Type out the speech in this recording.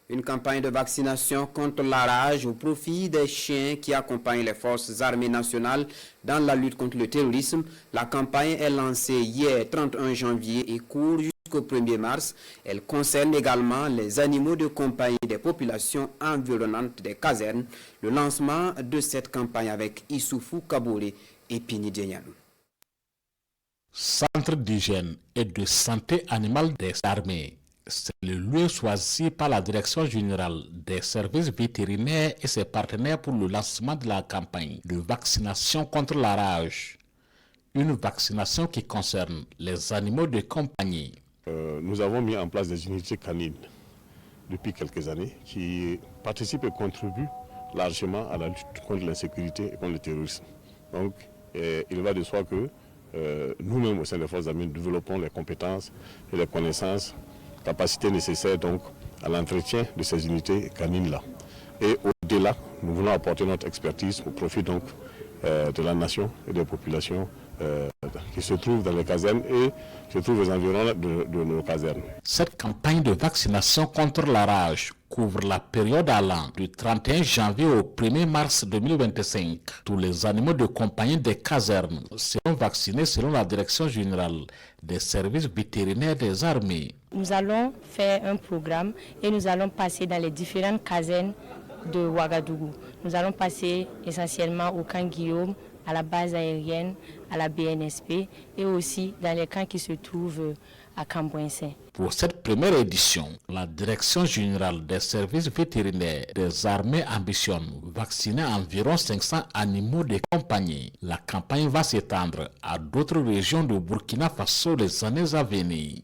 Une campagne de vaccination contre la rage au profit des chiens qui accompagnent les forces armées nationales dans la lutte contre le terrorisme. La campagne est lancée hier 31 janvier et court jusqu'au 1er mars. Elle concerne également les animaux de compagnie des populations environnantes des casernes. Le lancement de cette campagne avec Issoufou Kabouré et Pini Diagnano. Centre d'hygiène et de santé animale des armées. C'est le lieu choisi par la Direction générale des services vétérinaires et ses partenaires pour le lancement de la campagne de vaccination contre la rage. Une vaccination qui concerne les animaux de compagnie. Nous avons mis en place des unités canines depuis quelques années qui participent et contribuent largement à la lutte contre l'insécurité et contre le terrorisme. Donc, il va de soi que nous-mêmes au sein des forces armées, nous développons les compétences et les connaissances, capacités nécessaires donc à l'entretien de ces unités canines-là. Et au-delà, nous voulons apporter notre expertise au profit donc de la nation et des populations qui se trouvent dans les casernes et qui se trouvent aux environs de nos casernes. Cette campagne de vaccination contre la rage couvre la période allant du 31 janvier au 1er mars 2025. Tous les animaux de compagnie des casernes seront vaccinés selon la Direction générale des services vétérinaires des armées. Nous allons faire un programme et nous allons passer dans les différentes casernes de Ouagadougou. Nous allons passer essentiellement au camp Guillaume, à la base aérienne, à la BNSP et aussi dans les camps qui se trouvent à Cambouensin. Pour cette première édition, la Direction générale des services vétérinaires des armées ambitionne vacciner environ 500 animaux de compagnie. La campagne va s'étendre à d'autres régions de Burkina Faso les années à venir.